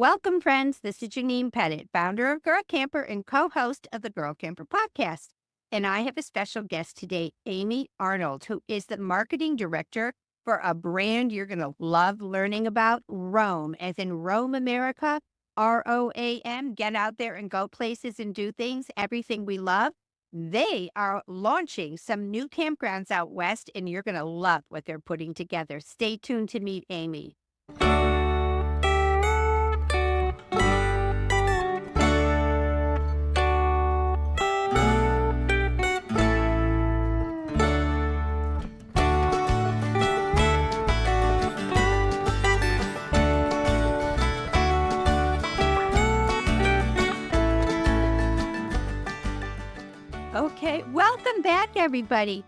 Welcome, friends. This is Janine Pettit, founder of Girl Camper and co host of the Girl Camper podcast. And I have a special guest today, Amy Arnold, who is the marketing director for a brand you're going to love learning about, Roam, as in Rome, America, ROAM. Get out there and go places and do things, everything we love. They are launching some new campgrounds out west, and you're going to love what they're putting together. Stay tuned to meet Amy. Okay, welcome back, everybody.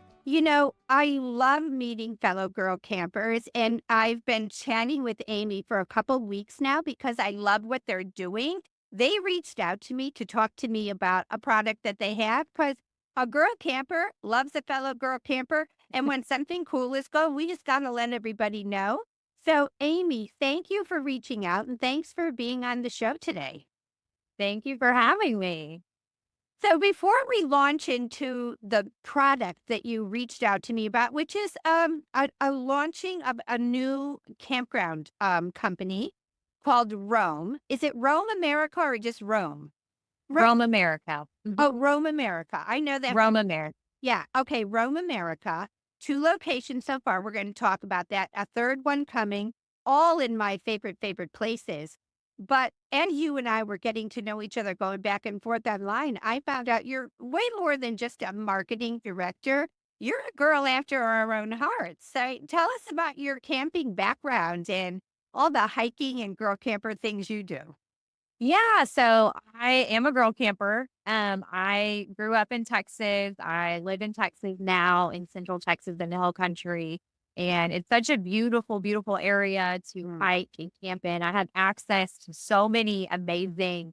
I love meeting fellow girl campers, and I've been chatting with Amy for a couple weeks now because I love what they're doing. They reached out to me to talk to me about a product that they have because a girl camper loves a fellow girl camper. And when something cool is going, we just got to let everybody know. So, Amy, thank you for reaching out and thanks for being on the show today. Thank you for having me. So before we launch into the product that you reached out to me about, which is a launching of a new campground company called Roam. Is it Roam America or just Roam? Rome, America. Oh, Roam America. I know that. Rome, America. Yeah. Okay. Roam America. 2 locations so far. We're going to talk about that. A third one coming. All in my favorite places. And you and I were getting to know each other going back and forth online. I found out you're way more than just a marketing director. You're a girl after our own hearts. So tell us about your camping background and all the hiking and girl camper things you do. Yeah, so I am a girl camper. I grew up in Texas. I live in Texas now in Central Texas in the Hill Country. And it's such a beautiful, beautiful area to hike and camp in. I have access to so many amazing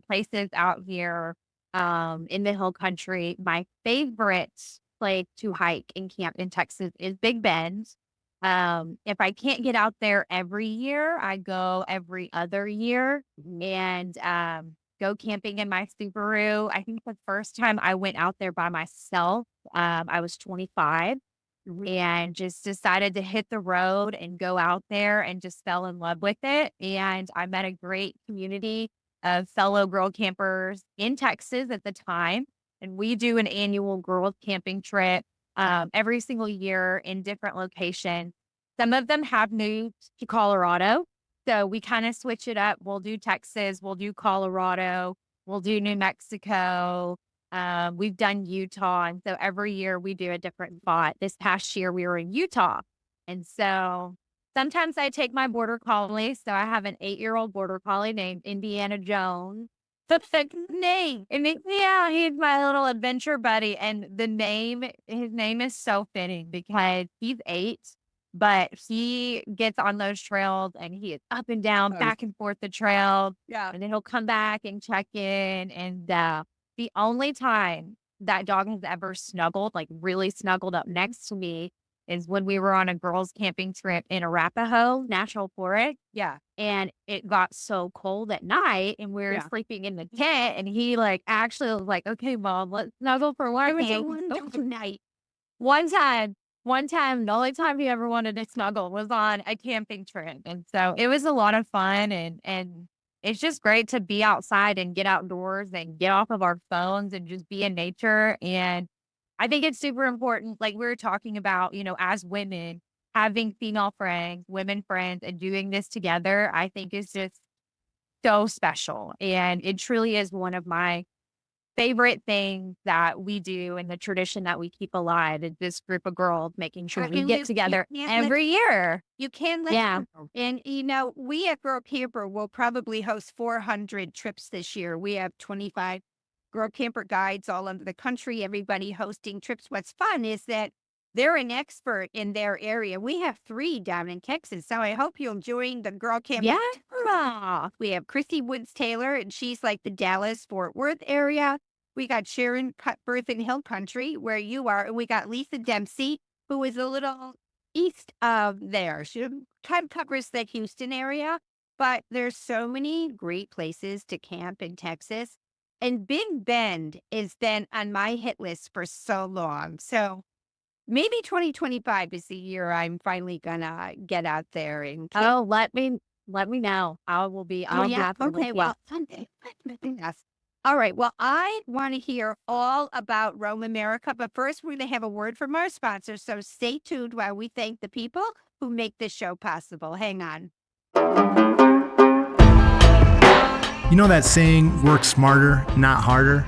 places out here in the Hill Country. My favorite place to hike and camp in Texas is Big Bend. If I can't get out there every year, I go every other year and go camping in my Subaru. I think the first time I went out there by myself, I was 25 and just decided to hit the road and go out there and just fell in love with it. And I met a great community of fellow girl campers in Texas at the time. And we do an annual girls camping trip every single year in different locations. Some of them have moved to Colorado. So we kind of switch it up. We'll do Texas, we'll do Colorado, we'll do New Mexico. We've done Utah. And so every year we do a different spot. This past year we were in Utah. And so sometimes I take my border collie. So I have an 8-year-old border collie named Indiana Jones. That's the name. Yeah, he's my little adventure buddy. And his name is so fitting because he's 8, but he gets on those trails and he is up and down, back and forth the trail. Yeah. And then he'll come back and check in. And the only time that dog has ever snuggled, like really snuggled up next to me, is when we were on a girls' camping trip in Arapahoe National Forest. Yeah. And it got so cold at night and we were sleeping in the tent and he actually was like, okay, Mom, let's snuggle for one night. One time, the only time he ever wanted to snuggle was on a camping trip. And so it was a lot of fun and it's just great to be outside and get outdoors and get off of our phones and just be in nature. And I think it's super important, like we were talking about, as women, having female friends, women friends, and doing this together, I think is just so special. And it truly is one of my favorite things that we do and the tradition that we keep alive is this group of girls making sure we get together every year. You can let go. And, we at Girl Camper will probably host 400 trips this year. We have 25 Girl Camper guides all over the country, everybody hosting trips. What's fun is that they're an expert in their area. We have 3 down in Texas. So I hope you'll join the Girl Camper. Yeah. We have Chrissy Woods Taylor, and she's like the Dallas Fort Worth area. We got Sharon Cutbirth in Hill Country, where you are. And we got Lisa Dempsey, who is a little east of there. She kind of covers the Houston area. but there's so many great places to camp in Texas. And Big Bend has been on my hit list for so long. So maybe 2025 is the year I'm finally gonna get out there and camp. Oh, let me know. Oh, I'll yeah. gladly with Okay. you. Well, Sunday. Yes. All right. Well, I want to hear all about Rome America, but first we're going to have a word from our sponsors. So stay tuned while we thank the people who make this show possible. Hang on. You know that saying, work smarter, not harder?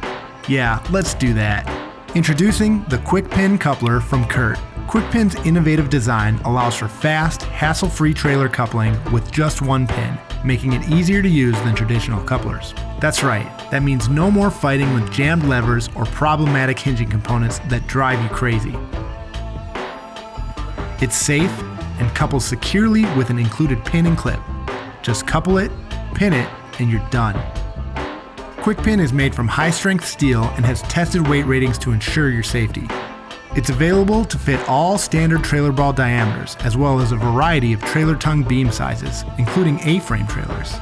Yeah, let's do that. Introducing the Quick Pin Coupler from Curt. Quick Pin's innovative design allows for fast, hassle-free trailer coupling with just one pin, making it easier to use than traditional couplers. That's right, that means no more fighting with jammed levers or problematic hinging components that drive you crazy. It's safe and couples securely with an included pin and clip. Just couple it, pin it, and you're done. Quick Pin is made from high-strength steel and has tested weight ratings to ensure your safety. It's available to fit all standard trailer ball diameters, as well as a variety of trailer tongue beam sizes, including A-frame trailers.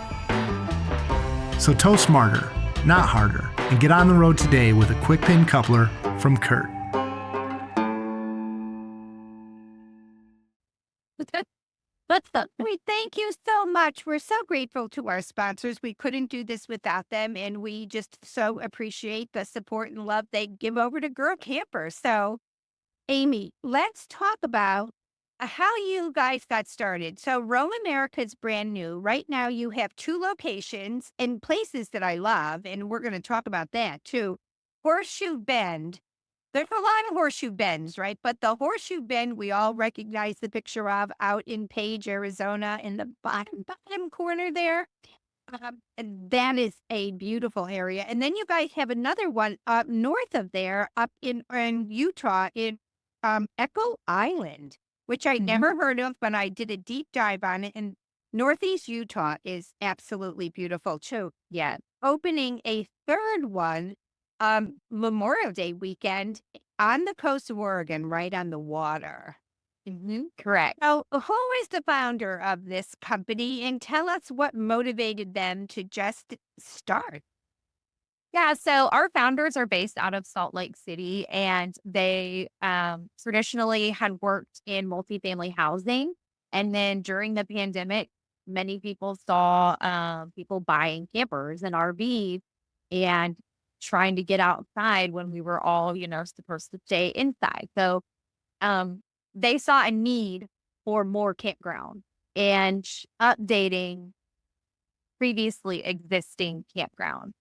So tow smarter, not harder, and get on the road today with a Quick Pin coupler from Curt. We thank you so much. We're so grateful to our sponsors. We couldn't do this without them, and we just so appreciate the support and love they give over to Girl Camper. So, Amy, let's talk about how you guys got started. So, Rome America is brand new. Right now, you have two locations and places that I love, and we're going to talk about that too. Horseshoe Bend. There's a lot of horseshoe bends, right? But the horseshoe bend we all recognize the picture of out in Page, Arizona, in the bottom corner there. And that is a beautiful area. And then you guys have another one up north of there, up in Utah, in Echo Island, which I never heard of, but I did a deep dive on it. And Northeast Utah is absolutely beautiful too. Yeah. Opening a third one Memorial Day weekend on the coast of Oregon, right on the water. Correct. So, who is the founder of this company, and tell us what motivated them to just start? Yeah, so our founders are based out of Salt Lake City, and they traditionally had worked in multifamily housing. And then during the pandemic, many people saw people buying campers and RVs and trying to get outside when we were all, supposed to stay inside. So they saw a need for more campground and updating previously existing campground.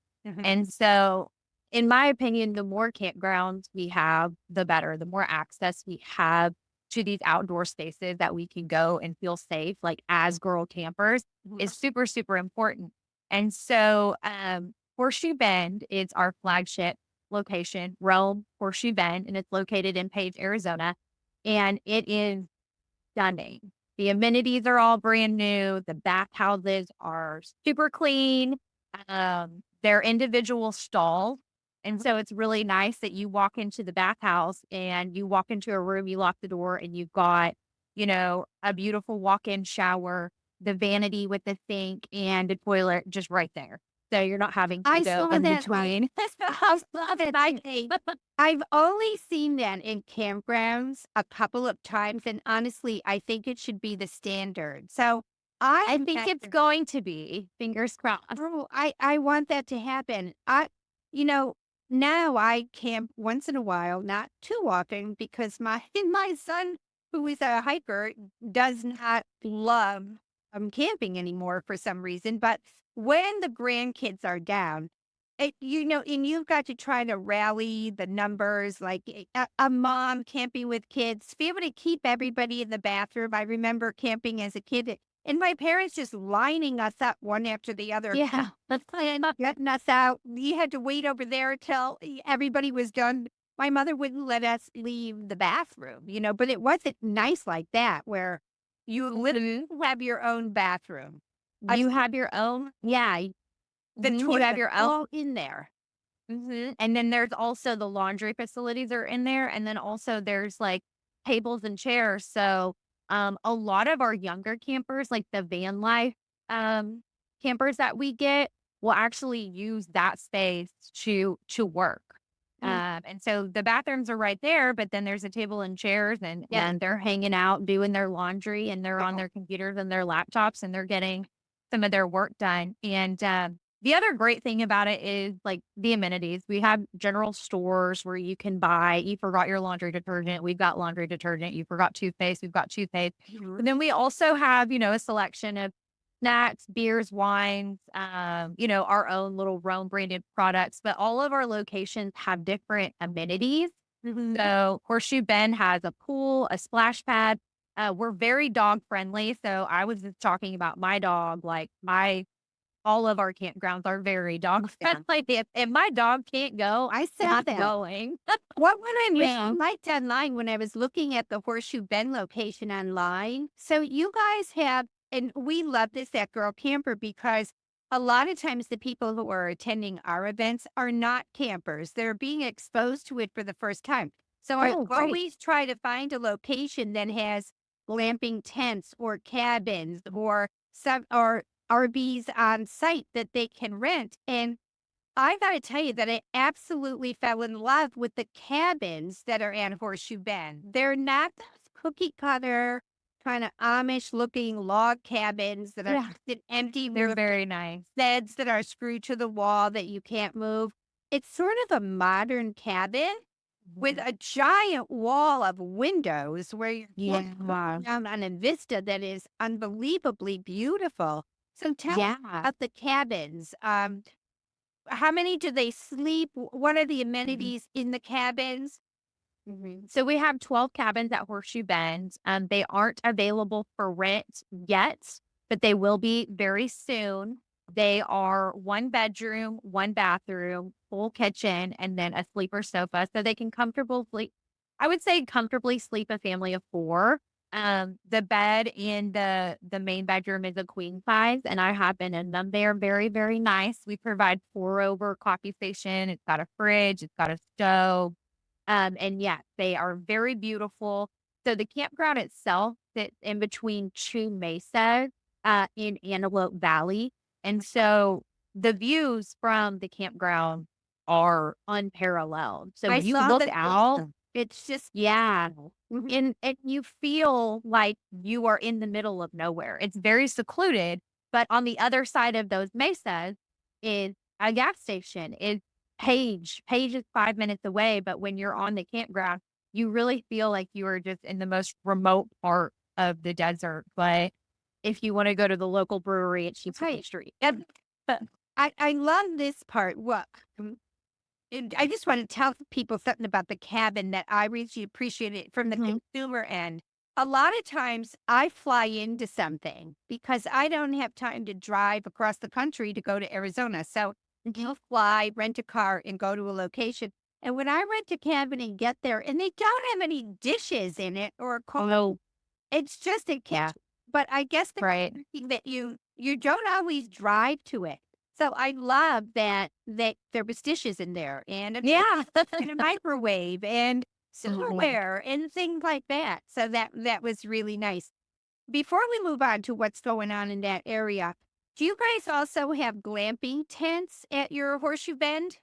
And so, in my opinion, the more campgrounds we have, the better. The more access we have to these outdoor spaces that we can go and feel safe, like as girl campers, is super, super important. And so, Horseshoe Bend is our flagship location, Rome Horseshoe Bend, and it's located in Page, Arizona. And it is stunning. The amenities are all brand new. The bathhouses are super clean. They're individual stalls. And so it's really nice that you walk into the bathhouse and you walk into a room, you lock the door, and you've got, a beautiful walk-in shower, the vanity with the sink and the toilet just right there. So you're not having to I go saw in that. between. I love it. I've only seen that in campgrounds a couple of times, and honestly, I think it should be the standard. So I think it's going to be, fingers crossed. I want that to happen. You know, now I camp once in a while, not too often, because my my son, who is a hiker, does not love camping anymore for some reason. But when the grandkids are down, and you've got to try to rally the numbers, like a mom camping with kids, to be able to keep everybody in the bathroom. I remember camping as a kid. And my parents just lining us up one after the other. Yeah. Let's plan up, getting us out. You had to wait over there till everybody was done. My mother wouldn't let us leave the bathroom, but it wasn't nice like that where you literally have your own bathroom. You have your own, Yeah, the you toilet have your own. all in there. And then there's also the laundry facilities are in there. And then also there's like tables and chairs. So a lot of our younger campers, like the van life, campers that we get will actually use that space to work. And so the bathrooms are right there, but then there's a table and chairs and they're hanging out doing their laundry and they're on their computers and their laptops and they're getting some of their work done. And the other great thing about it is like the amenities. We have general stores where you can buy, you forgot your laundry detergent. We've got laundry detergent. You forgot toothpaste. We've got toothpaste. But then we also have, a selection of snacks, beers, wines, our own little Rome branded products, but all of our locations have different amenities. So Horseshoe Bend has a pool, a splash pad. We're very dog friendly. So I was just talking about my dog, like all of our campgrounds are very dog friendly. If my dog can't go, I said not that. going. What when I Yeah. liked online when I was looking at the Horseshoe Bend location online. So you guys have, and we love this at Girl Camper because a lot of times the people who are attending our events are not campers. They're being exposed to it for the first time. So I Oh, great. always try to find a location that has glamping tents or cabins or some or RVs on site that they can rent. And I gotta tell you that I absolutely fell in love with the cabins that are at Horseshoe Bend. They're not those cookie cutter kind of Amish looking log cabins that are Yeah. just empty They're with very nice. beds that are screwed to the wall that you can't move. It's sort of a modern cabin with a giant wall of windows where you're Yeah. down on a vista that is unbelievably beautiful. So tell me about the cabins. How many do they sleep? What are the amenities in the cabins? So we have 12 cabins at Horseshoe Bend. They aren't available for rent yet, but they will be very soon. They are one bedroom, one bathroom, full kitchen, and then a sleeper sofa. So they can comfortably, I would say comfortably sleep a family of four. The bed in the main bedroom is a queen size, and I have been in them. They are very, very nice. We provide pour over coffee station. It's got a fridge, it's got a stove. And yes, they are very beautiful. So the campground itself sits in between two mesas in Antelope Valley. And so the views from the campground are unparalleled. So I you saw look the out, vista. It's just yeah, mhm. and you feel like you are in the middle of nowhere. It's very secluded, but on the other side of those mesas is a gas station. It's Page. Page is 5 minutes away, but when you're on the campground, you really feel like you are just in the most remote part of the desert. But if you want to go to the local brewery, it's Sheepshead Right. Street. But I love this part. What? And I just want to tell people something about the cabin that I really appreciate it from the consumer end. A lot of times I fly into something because I don't have time to drive across the country to go to Arizona. So you'll fly, rent a car, and go to a location. And when I rent a cabin and get there, and they don't have any dishes in it or a Oh, it's just a yeah, kitchen. But I guess the right. thing that you don't always drive to it. So I love that there was dishes in there and a Yeah. and a microwave and silverware and things like that. So that was really nice. Before we move on to what's going on in that area, do you guys also have glamping tents at your Horseshoe Bend?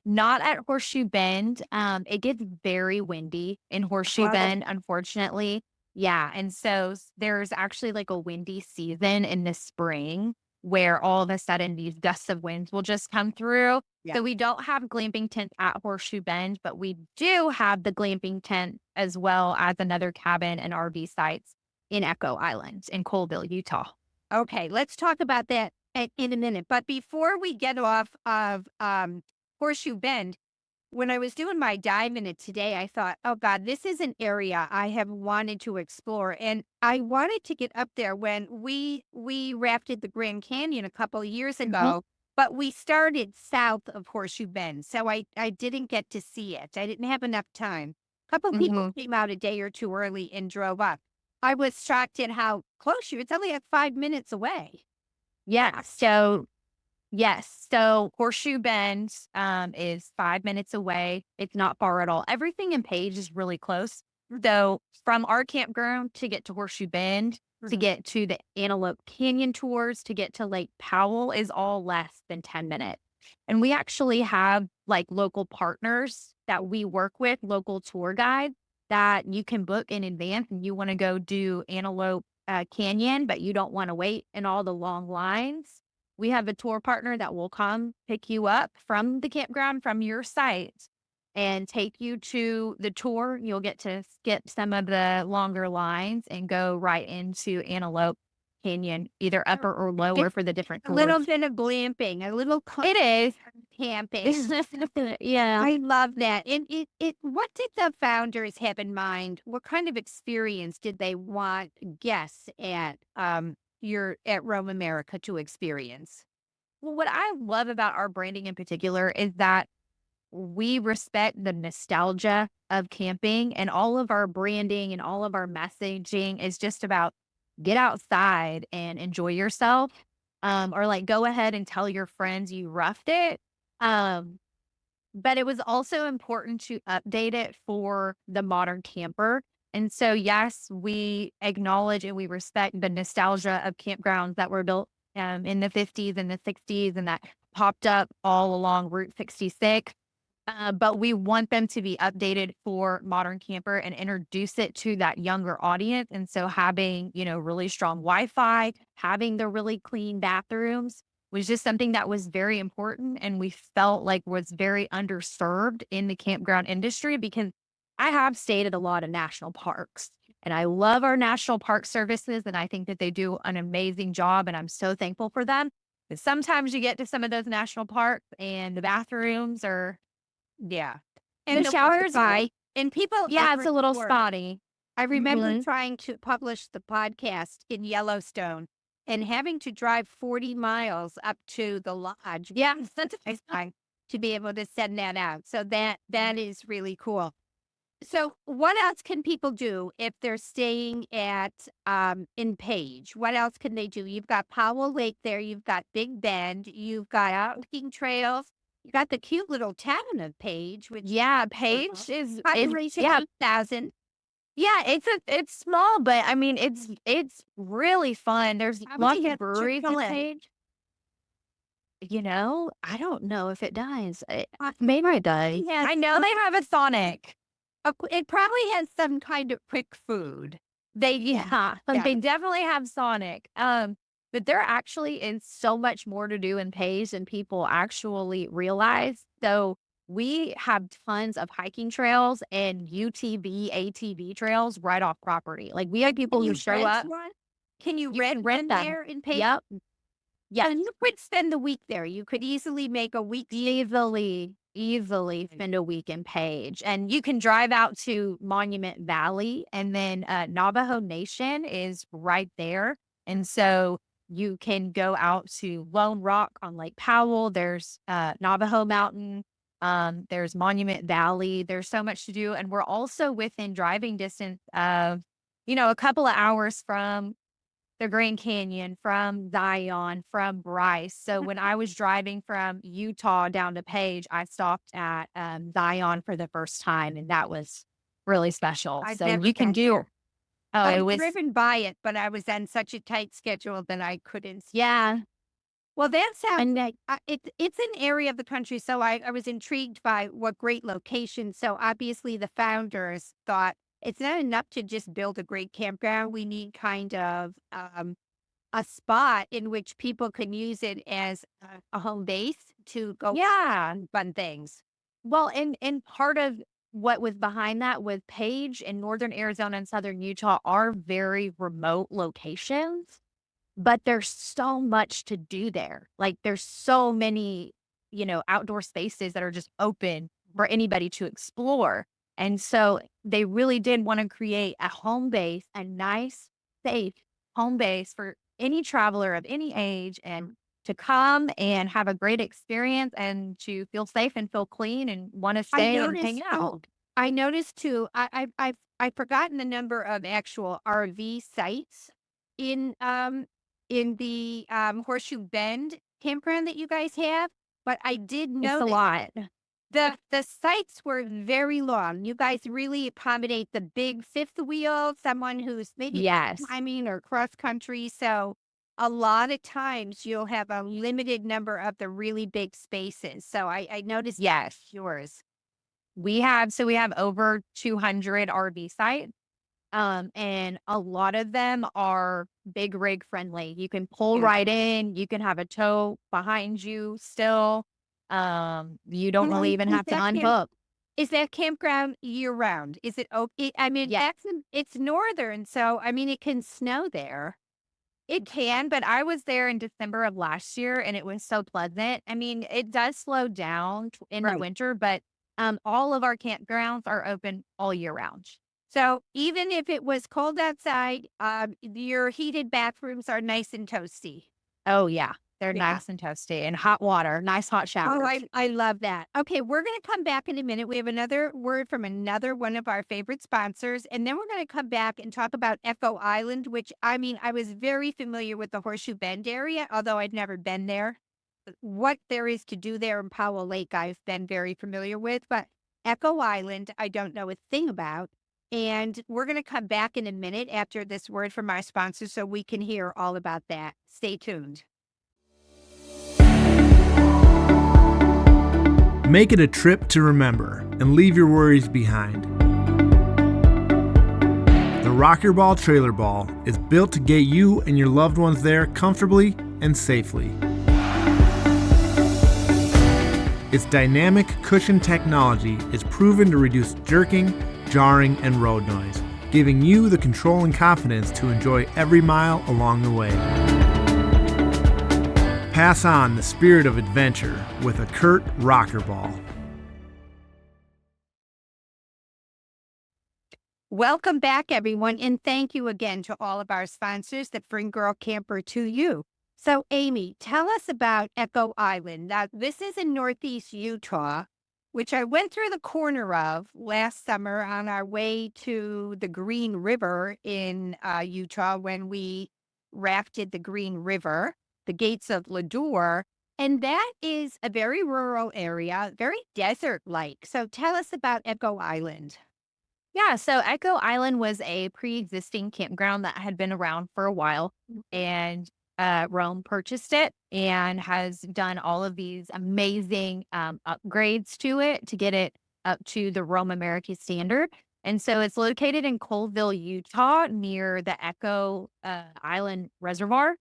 Not at Horseshoe Bend. It gets very windy in Horseshoe Well, Bend, unfortunately. Yeah, and so there's actually like a windy season in the spring where all of a sudden these gusts of winds will just come through. yeah. So we don't have glamping tents at Horseshoe Bend, but we do have the glamping tent as well as another cabin and RV sites in Echo Island in Colville, Utah. Okay, let's talk about that in a minute. But before we get off of Horseshoe Bend, when I was doing my dive in it today, I thought, oh God, this is an area I have wanted to explore. And I wanted to get up there when we rafted the Grand Canyon a couple of years ago, but we started south of Horseshoe Bend. So I didn't get to see it. I didn't have enough time. A couple of people came out a day or two early and drove up. I was shocked at how close you. It's only like 5 minutes away. Yeah. So yes. So Horseshoe Bend is 5 minutes away. It's not far at all. Everything in Page is really close. So from our campground to get to Horseshoe Bend, to get to the Antelope Canyon tours, to get to Lake Powell is all less than 10 minutes. And we actually have like local partners that we work with, local tour guides that you can book in advance and you want to go do Antelope Canyon, but you don't want to wait in all the long lines. We have a tour partner that will come pick you up from the campground, from your site, and take you to the tour. You'll get to skip some of the longer lines and go right into Antelope Canyon, either upper or lower for the different A tours. little bit of glamping, a little It is. camping. Yeah. I love that. And what did the founders have in mind? What kind of experience did they want guests at Rome America to experience? Well, what I love about our branding in particular is that we respect the nostalgia of camping, and all of our branding and all of our messaging is just about get outside and enjoy yourself. Or like go ahead and tell your friends you roughed it. Um, but it was also important to update it for the modern camper. And so, yes, we acknowledge and we respect the nostalgia of campgrounds that were built in the 50s and the 60s and that popped up all along Route 66. But we want them to be updated for modern camper and introduce it to that younger audience. And so having, really strong Wi-Fi, having the really clean bathrooms was just something that was very important. And we felt like was very underserved in the campground industry because I have stayed at a lot of national parks and I love our national park services. And I think that they do an amazing job and I'm so thankful for them. But sometimes you get to some of those national parks and the bathrooms are Yeah. the the showers Wi-Fi, and people yeah, it's a little report. spotty. I remember Mhm. trying to publish the podcast in Yellowstone and having to drive 40 miles up to the lodge. Yeah. It's time to be able to send that out. So that is really cool. So what else can people do if they're staying at in Page? What else can they do? You've got Powell Lake there, you've got Big Bend, you've got hiking trails, you got the cute little town of Page, which Yeah, Paige is population yeah, 8,000. yeah, it's small, but I mean it's really fun. There's How lots many of have breweries in Chick-fil-A? Paige. I don't know if it does. Maybe it does. Yes. I know they have a Sonic. It probably has some kind of quick food. Yeah, Yeah. they definitely have Sonic. But there actually is so much more to do in Paige than people actually realize. So we have tons of hiking trails and UTV, ATV trails right off property. Like we have people who show rent up. one? Can you You rent can rent one them. there in Page? Yep. Yeah. And you could spend the week there. You could easily make a week. Easily spend a week in Page. And you can drive out to Monument Valley and then Navajo Nation is right there. And so you can go out to Lone Rock on Lake Powell. There's Navajo Mountain. There's Monument Valley. There's so much to do. And we're also within driving distance of, a couple of hours from the Grand Canyon, from Zion, from Bryce. So when I was driving from Utah down to Page, I stopped at Zion for the first time, and that was really special. I've So never you can been do. there. Oh, it I've was driven by it, but I was on such a tight schedule that I couldn't. yeah, Well, that sounds. and that It's an area of the country, so I was intrigued by what great location. So obviously, the founders thought it's not enough to just build a great campground. We need kind of a spot in which people can use it as a home base to go yeah. fun things. Well, and part of what was behind that was Page in northern Arizona and southern Utah are very remote locations. But there's so much to do there. Like there's so many, outdoor spaces that are just open for anybody to explore. And so they really did want to create a home base, a nice, safe home base for any traveler of any age and to come and have a great experience and to feel safe and feel clean and want to stay and hang out. I noticed too. I've forgotten the number of actual RV sites in the Horseshoe Bend campground that you guys have, but I did It's know a lot. The sites were very long. You guys really accommodate the big fifth wheel, someone who's maybe Yes. climbing or cross country. So a lot of times you'll have a limited number of the really big spaces. So I noticed Yes. yours. We have over 200 RV sites. And a lot of them are big rig friendly. You can pull Yeah. right in, you can have a tow behind you still. You don't really even have to unhook. Is that campground year round? Is it open? I mean, Yeah, it's northern, so I mean, it can snow there. it can, but I was there in December of last year and it was so pleasant. I mean, it does slow down in the Right. winter, but all of our campgrounds are open all year round. So even if it was cold outside, your heated bathrooms are nice and toasty. Oh yeah, they're Yeah. nice and toasty and hot water, nice hot Oh, showers. I love that. Okay, we're going to come back in a minute. We have another word from another one of our favorite sponsors, and then we're going to come back and talk about Echo Island, which I mean, I was very familiar with the Horseshoe Bend area, although I'd never been there. What there is to do there in Powell Lake, I've been very familiar with, but Echo Island, I don't know a thing about. And we're going to come back in a minute after this word from our sponsor so we can hear all about that. Stay tuned. Make it a trip to remember and leave your worries behind. The Rockerball Trailer Ball is built to get you and your loved ones there comfortably and safely. Its dynamic cushion technology is proven to reduce jerking, jarring, and road noise, giving you the control and confidence to enjoy every mile along the way. Pass on the spirit of adventure with a Curt Rockerball. Welcome back, everyone, and thank you again to all of our sponsors that bring Girl Camper to you. So, Amy, tell us about Echo Island. Now, this is in Northeast Utah, which I went through the corner of last summer on our way to the Green River in Utah when we rafted the Green River, the gates of Lador. And that is a very rural area, very desert-like. So tell us about Echo Island. Yeah, so Echo Island was a pre-existing campground that had been around for a while, and Rome purchased it and has done all of these amazing upgrades to it to get it up to the Rome American standard. And so it's located in Colville, Utah, near the Echo Island Reservoir.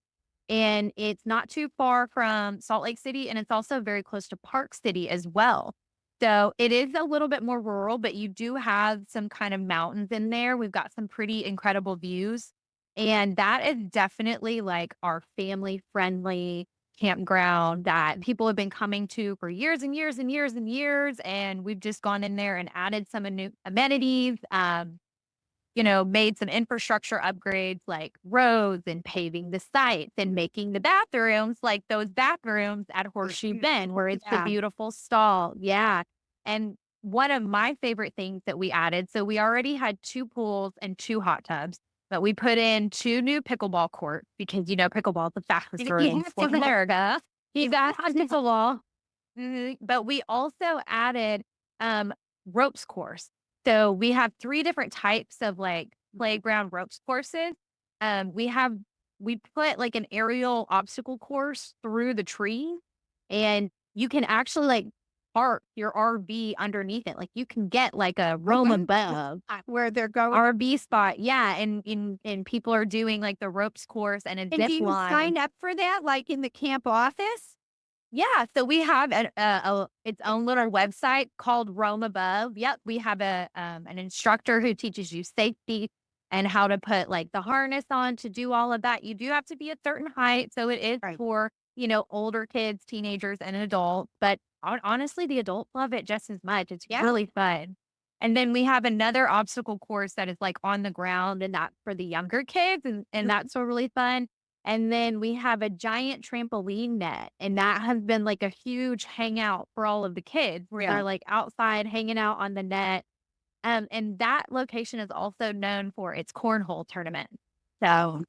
And it's not too far from Salt Lake City, and it's also very close to Park City as well. So it is a little bit more rural, but you do have some kind of mountains in there. We've got some pretty incredible views. And that is definitely like our family friendly campground that people have been coming to for years and years and years and years. And we've just gone in there and added some new amenities, made some infrastructure upgrades like roads and paving the sites and making the bathrooms like those bathrooms at Horseshoe Bend, where it's the Yeah. beautiful stall. Yeah. And one of my favorite things that we added, so we already had 2 pools and 2 hot tubs, but we put in 2 new pickleball courts because, pickleball is the fastest You growing have sport to in have- America. You That's have to have- pickleball. But we also added ropes course. So we have 3 different types of like playground ropes courses. We put like an aerial obstacle course through the tree, and you can actually like park your RV underneath it. Like you can get like a roam above where they're going. RV spot. Yeah. And people are doing like the ropes course and a And do zip you line. sign up for that, like in the camp office? Yeah, so we have its own little website called Roam Above. Yep, we have an instructor who teaches you safety and how to put like the harness on to do all of that. You do have to be a certain height, so it is Right. for older kids, teenagers, and adults. But honestly, the adults love it just as much. It's Yeah. really fun. And then we have another obstacle course that is like on the ground, and that's for the younger kids, and that's so really fun. And then we have a giant trampoline net, and that has been like a huge hangout for all of the kids where Yeah. they're like outside hanging out on the net. And that location is also known for its cornhole tournament. So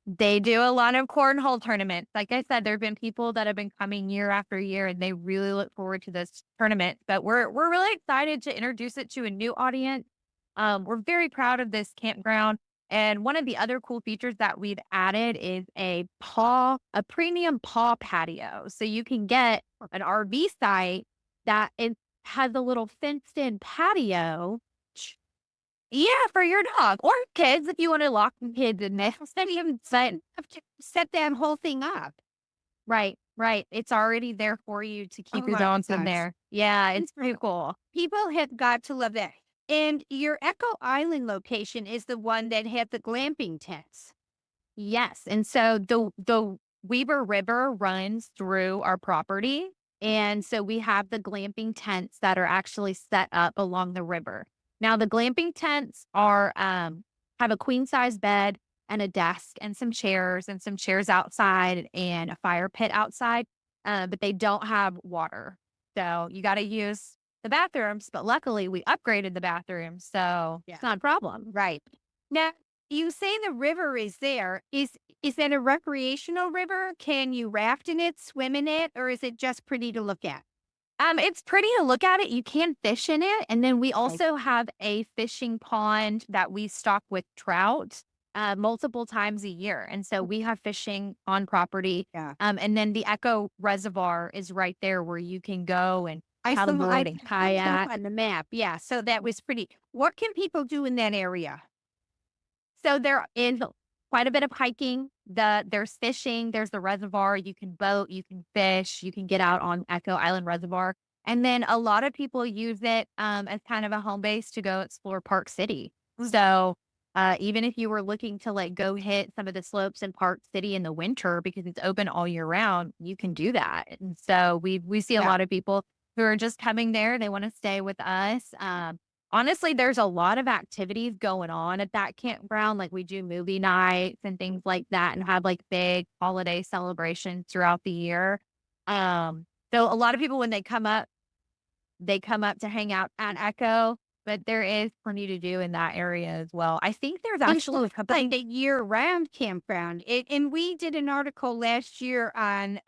They do a lot of cornhole tournaments. Like I said, there have been people that have been coming year after year, and they really look forward to this tournament. But we're really excited to introduce it to a new audience. We're very proud of this campground. And one of the other cool features that we've added is a premium paw patio. So you can get an RV site that has a little fenced in patio. Yeah, for your dog or kids if you want to lock the kids in there. Instead of even have to set that whole thing up. Right, right. It's already there for you to keep Oh your my dogs in gosh. there. Yeah, it's pretty cool. People have got to love that. And your Echo Island location is the one that had the glamping tents. Yes, and so the Weber River runs through our property, and so we have the glamping tents that are actually set up along the river. Now, the glamping tents are have a queen size bed and a desk and some chairs outside and a fire pit outside, but they don't have water, so you got to use the bathrooms. But luckily, we upgraded the bathrooms, so Yeah. it's not a problem. Right. Now, you say the river is there. Is that a recreational river? Can you raft in it, swim in it, or is it just pretty to look at? It's pretty to look at it. You can fish in it. And then we also have a fishing pond that we stock with trout multiple times a year. And so we have fishing on property. Yeah. And then the Echo Reservoir is right there where you can go and I paddleboard and saw kayak. on the map. Yeah. So that was pretty. What can people do in that area? So there is quite a bit of hiking. There's fishing, there's the reservoir. You can boat, you can fish, you can get out on Echo Island Reservoir. And then a lot of people use it as kind of a home base to go explore Park City. So even if you were looking to like go hit some of the slopes in Park City in the winter because it's open all year round, you can do that. And so we see a Yeah. lot of people who are just coming there. They want to stay with us. Honestly, there's a lot of activities going on at that campground. Like we do movie nights and things like that and have like big holiday celebrations throughout the year. So a lot of people when they come up to hang out at Echo, but there is plenty to do in that area as well. I think there's actually a couple like a year-round campground. And we did an article last year on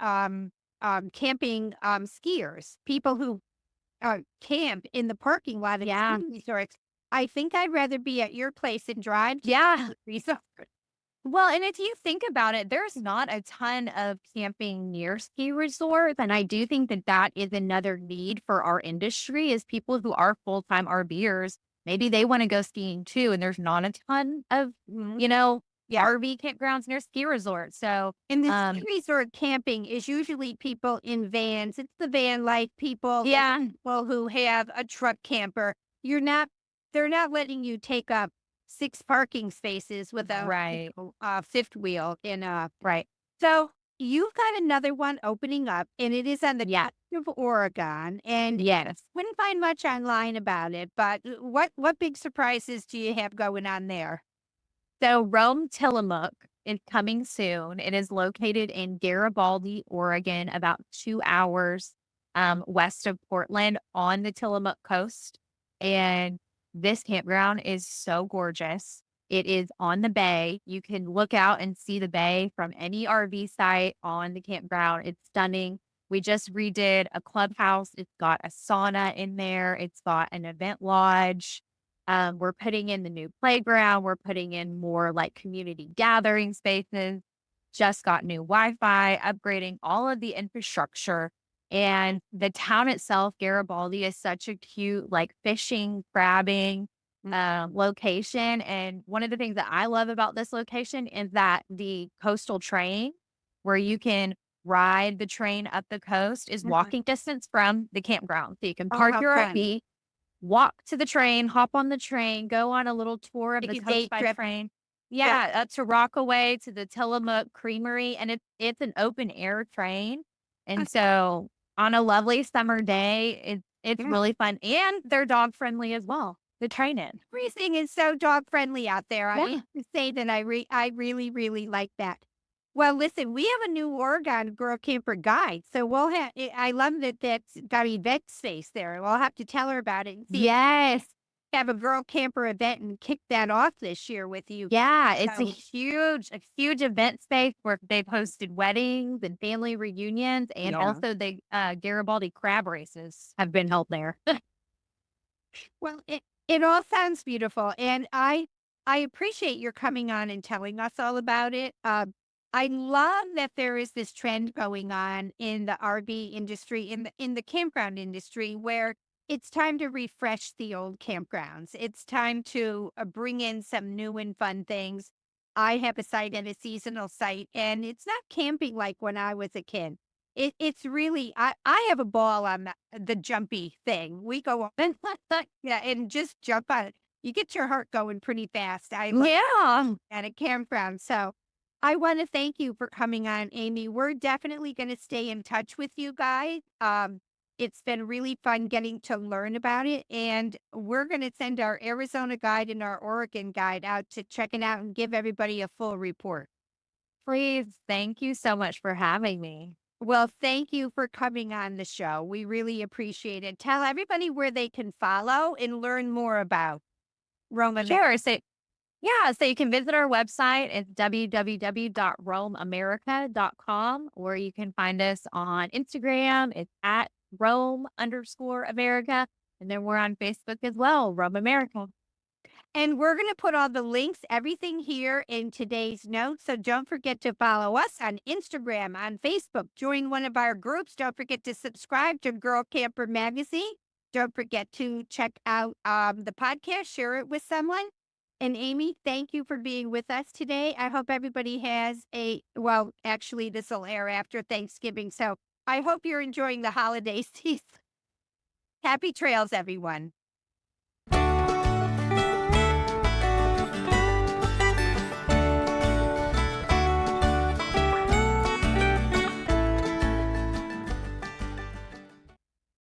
camping skiers, people who camp in the parking lot of Yeah. ski resorts. I think I'd rather be at your place and drive to Yeah. the resort. Well, and if you think about it, there's not a ton of camping near ski resorts. And I do think that that is another need for our industry is people who are full-time RVers. Maybe they want to go skiing too. And there's not a ton of, Yeah. RV campgrounds near ski resorts. So And the Um, ski resort camping is usually people in vans. It's the van life people. It's yeah, people who have a truck camper. They're not letting you take up 6 parking spaces with a right, fifth wheel in a. right. So you've got another one opening up, and it is on the Yeah. coast of Oregon. And Yes. wouldn't find much online about it. But what big surprises do you have going on there? So Rome Tillamook is coming soon. It is located in Garibaldi, Oregon, about 2 hours west of Portland on the Tillamook coast. And this campground is so gorgeous. It is on the bay. You can look out and see the bay from any RV site on the campground. It's stunning. We just redid a clubhouse. It's got a sauna in there. It's got an event lodge. We're putting in the new playground. We're putting in more like community gathering spaces. Just got new Wi-Fi, upgrading all of the infrastructure. And the town itself, Garibaldi, is such a cute, like fishing, crabbing location. And one of the things that I love about this location is that the coastal train, where you can ride the train up the coast, is Mhm. walking distance from the campground. So you can Oh, park how your fun. RV, walk to the train, hop on the train, go on a little tour of Take the a coast day by trip. train. Yeah, up to Rockaway to the Tillamook Creamery, and it's an open air train, and so on a lovely summer day, it's Yeah. really fun, and they're dog friendly as well. The train-in. Everything is so dog friendly out there. I Yeah. have to say that I really, really like that. Well, listen, we have a new Oregon Girl Camper guide. So we'll have, I love that that's got event space there. We'll have to tell her about it and see. Yes. have a girl camper event and kick that off this year with you. Yeah, it's So a huge event space where they've hosted weddings and family reunions, and yeah. also the Garibaldi crab races have been held there. Well, it all sounds beautiful, and I appreciate your coming on and telling us all about it. I love that there is this trend going on in the RV industry, in the campground industry, where it's time to refresh the old campgrounds. It's time to bring in some new and fun things. I have a site and a seasonal site, and it's not camping like when I was a kid. It's really I have a ball on the jumpy thing. We go on yeah, and just jump on it. You get your heart going pretty fast. I like Yeah. at a campground. So I want to thank you for coming on, Amy. We're definitely going to stay in touch with you guys. It's been really fun getting to learn about it. And we're going to send our Arizona guide and our Oregon guide out to check it out and give everybody a full report. Please, thank you so much for having me. Well, thank you for coming on the show. We really appreciate it. Tell everybody where they can follow and learn more about Roman. Sure. So you can visit our website. It's www.roamamerica.com, or you can find us on Instagram. It's at Rome_America. And then we're on Facebook as well, Rome America. And we're going to put all the links, everything here in today's notes. So don't forget to follow us on Instagram, on Facebook. Join one of our groups. Don't forget to subscribe to Girl Camper Magazine. Don't forget to check out the podcast, share it with someone. And Amy, thank you for being with us today. I hope everybody has well, actually, this will air after Thanksgiving. So I hope you're enjoying the holiday season. Happy trails, everyone.